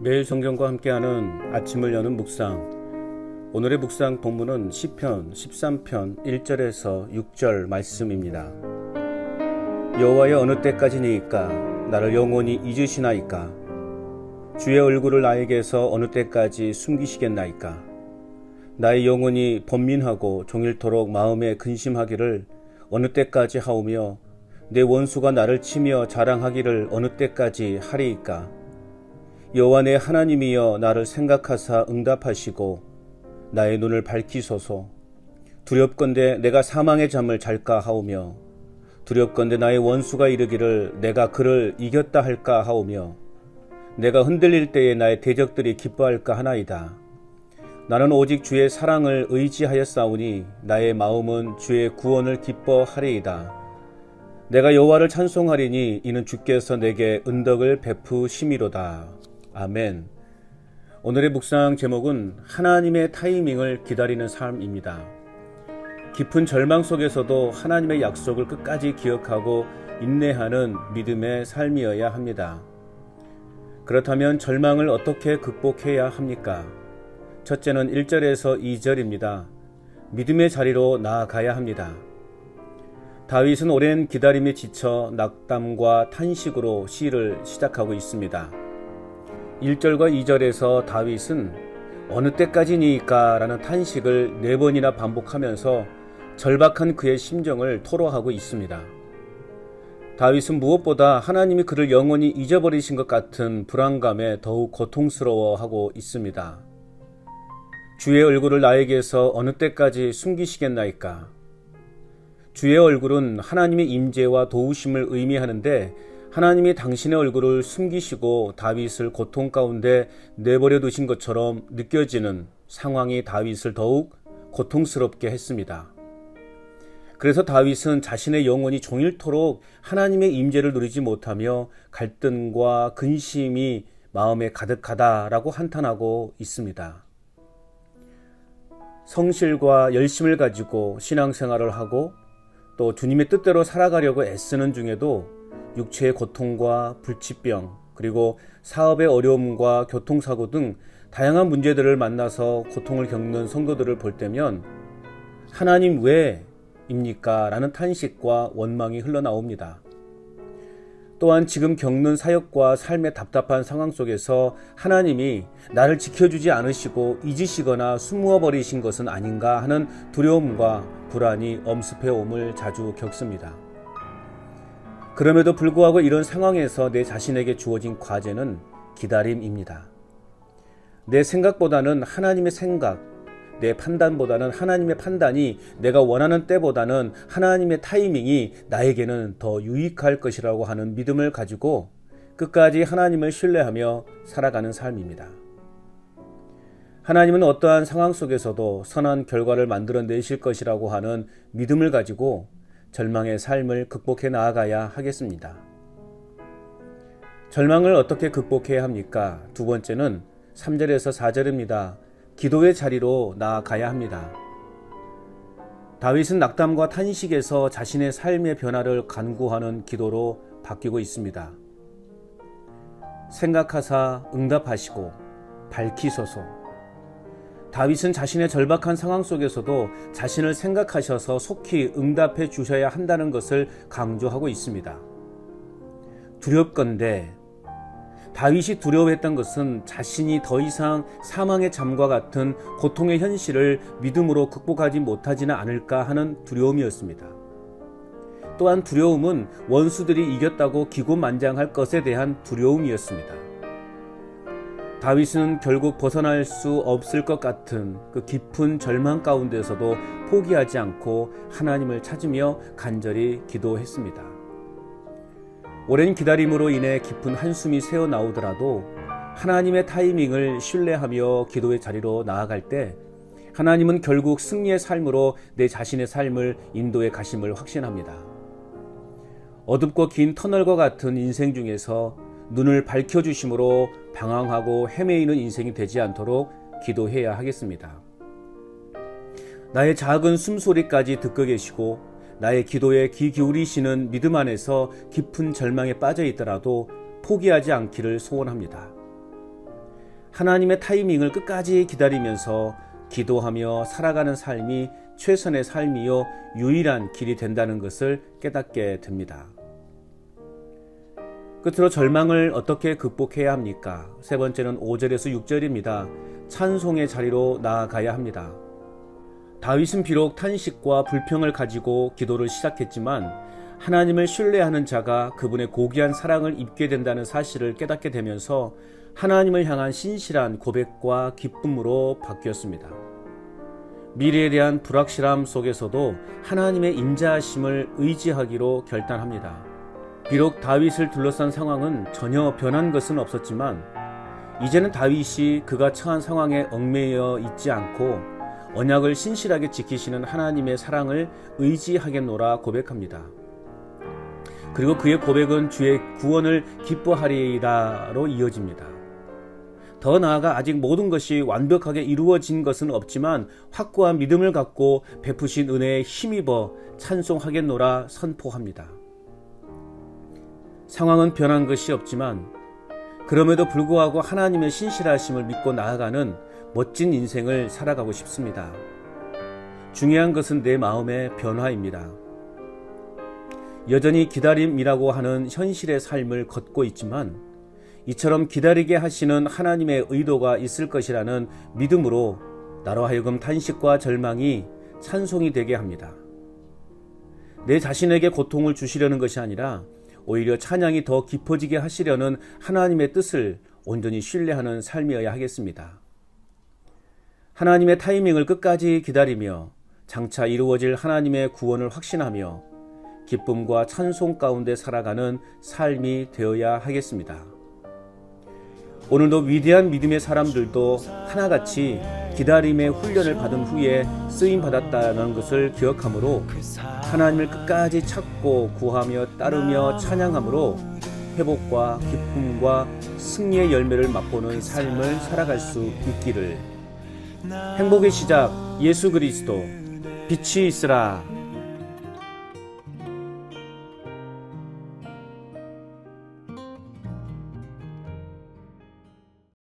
매일 성경과 함께하는 아침을 여는 묵상. 오늘의 묵상 본문은 시편 13편 1절에서 6절 말씀입니다. 여호와여, 어느 때까지니이까 나를 영원히 잊으시나이까? 주의 얼굴을 나에게서 어느 때까지 숨기시겠나이까? 나의 영혼이 번민하고 종일토록 마음에 근심하기를 어느 때까지 하오며 내 원수가 나를 치며 자랑하기를 어느 때까지 하리이까? 여호와 내 하나님이여, 나를 생각하사 응답하시고 나의 눈을 밝히소서. 두렵건대 내가 사망의 잠을 잘까 하오며 두렵건대 나의 원수가 이르기를 내가 그를 이겼다 할까 하오며 내가 흔들릴 때에 나의 대적들이 기뻐할까 하나이다. 나는 오직 주의 사랑을 의지하였사오니 나의 마음은 주의 구원을 기뻐하리이다. 내가 여호와를 찬송하리니 이는 주께서 내게 은덕을 베푸심이로다. 아멘. 오늘의 묵상 제목은 하나님의 타이밍을 기다리는 삶입니다. 깊은 절망 속에서도 하나님의 약속을 끝까지 기억하고 인내하는 믿음의 삶이어야 합니다. 그렇다면 절망을 어떻게 극복해야 합니까? 첫째는 1절에서 2절입니다. 믿음의 자리로 나아가야 합니다. 다윗은 오랜 기다림에 지쳐 낙담과 탄식으로 시를 시작하고 있습니다. 1절과 2절에서 다윗은 어느 때까지니까 라는 탄식을 4번이나 반복하면서 절박한 그의 심정을 토로하고 있습니다. 다윗은 무엇보다 하나님이 그를 영원히 잊어버리신 것 같은 불안감에 더욱 고통스러워하고 있습니다. 주의 얼굴을 나에게서 어느 때까지 숨기시겠나이까? 주의 얼굴은 하나님의 임재와 도우심을 의미하는데 하나님이 당신의 얼굴을 숨기시고 다윗을 고통 가운데 내버려 두신 것처럼 느껴지는 상황이 다윗을 더욱 고통스럽게 했습니다. 그래서 다윗은 자신의 영혼이 종일토록 하나님의 임재를 누리지 못하며 갈등과 근심이 마음에 가득하다라고 한탄하고 있습니다. 성실과 열심을 가지고 신앙생활을 하고 또 주님의 뜻대로 살아가려고 애쓰는 중에도 육체의 고통과 불치병, 그리고 사업의 어려움과 교통사고 등 다양한 문제들을 만나서 고통을 겪는 성도들을 볼 때면 하나님 왜입니까? 라는 탄식과 원망이 흘러나옵니다. 또한 지금 겪는 사역과 삶의 답답한 상황 속에서 하나님이 나를 지켜주지 않으시고 잊으시거나 숨어버리신 것은 아닌가 하는 두려움과 불안이 엄습해 옴을 자주 겪습니다. 그럼에도 불구하고 이런 상황에서 내 자신에게 주어진 과제는 기다림입니다. 내 생각보다는 하나님의 생각, 내 판단보다는 하나님의 판단이, 내가 원하는 때보다는 하나님의 타이밍이 나에게는 더 유익할 것이라고 하는 믿음을 가지고 끝까지 하나님을 신뢰하며 살아가는 삶입니다. 하나님은 어떠한 상황 속에서도 선한 결과를 만들어내실 것이라고 하는 믿음을 가지고 절망의 삶을 극복해 나아가야 하겠습니다. 절망을 어떻게 극복해야 합니까? 두 번째는 3절에서 4절입니다. 기도의 자리로 나아가야 합니다. 다윗은 낙담과 탄식에서 자신의 삶의 변화를 간구하는 기도로 바뀌고 있습니다. 생각하사 응답하시고 밝히소서. 다윗은 자신의 절박한 상황 속에서도 자신을 생각하셔서 속히 응답해 주셔야 한다는 것을 강조하고 있습니다. 두렵건대, 다윗이 두려워했던 것은 자신이 더 이상 사망의 잠과 같은 고통의 현실을 믿음으로 극복하지 못하지는 않을까 하는 두려움이었습니다. 또한 두려움은 원수들이 이겼다고 기고만장할 것에 대한 두려움이었습니다. 다윗은 결국 벗어날 수 없을 것 같은 그 깊은 절망 가운데서도 포기하지 않고 하나님을 찾으며 간절히 기도했습니다. 오랜 기다림으로 인해 깊은 한숨이 새어나오더라도 하나님의 타이밍을 신뢰하며 기도의 자리로 나아갈 때 하나님은 결국 승리의 삶으로 내 자신의 삶을 인도해 가심을 확신합니다. 어둡고 긴 터널과 같은 인생 중에서 눈을 밝혀주심으로 방황하고 헤매이는 인생이 되지 않도록 기도해야 하겠습니다. 나의 작은 숨소리까지 듣고 계시고 나의 기도에 귀 기울이시는 믿음 안에서 깊은 절망에 빠져 있더라도 포기하지 않기를 소원합니다. 하나님의 타이밍을 끝까지 기다리면서 기도하며 살아가는 삶이 최선의 삶이요 유일한 길이 된다는 것을 깨닫게 됩니다. 끝으로 절망을 어떻게 극복해야 합니까? 세 번째는 5절에서 6절입니다. 찬송의 자리로 나아가야 합니다. 다윗은 비록 탄식과 불평을 가지고 기도를 시작했지만 하나님을 신뢰하는 자가 그분의 고귀한 사랑을 입게 된다는 사실을 깨닫게 되면서 하나님을 향한 신실한 고백과 기쁨으로 바뀌었습니다. 미래에 대한 불확실함 속에서도 하나님의 인자하심을 의지하기로 결단합니다. 비록 다윗을 둘러싼 상황은 전혀 변한 것은 없었지만 이제는 다윗이 그가 처한 상황에 얽매여 있지 않고 언약을 신실하게 지키시는 하나님의 사랑을 의지하겠노라 고백합니다. 그리고 그의 고백은 주의 구원을 기뻐하리라로 이어집니다. 더 나아가 아직 모든 것이 완벽하게 이루어진 것은 없지만 확고한 믿음을 갖고 베푸신 은혜에 힘입어 찬송하겠노라 선포합니다. 상황은 변한 것이 없지만 그럼에도 불구하고 하나님의 신실하심을 믿고 나아가는 멋진 인생을 살아가고 싶습니다. 중요한 것은 내 마음의 변화입니다. 여전히 기다림이라고 하는 현실의 삶을 걷고 있지만 이처럼 기다리게 하시는 하나님의 의도가 있을 것이라는 믿음으로 나로 하여금 탄식과 절망이 찬송이 되게 합니다. 내 자신에게 고통을 주시려는 것이 아니라 오히려 찬양이 더 깊어지게 하시려는 하나님의 뜻을 온전히 신뢰하는 삶이어야 하겠습니다. 하나님의 타이밍을 끝까지 기다리며 장차 이루어질 하나님의 구원을 확신하며 기쁨과 찬송 가운데 살아가는 삶이 되어야 하겠습니다. 오늘도 위대한 믿음의 사람들도 하나같이 기다림의 훈련을 받은 후에 쓰임받았다는 것을 기억하므로 하나님을 끝까지 찾고 구하며 따르며 찬양함으로 회복과 기쁨과 승리의 열매를 맛보는 삶을 살아갈 수 있기를. 행복의 시작 예수 그리스도 빛이 있으라.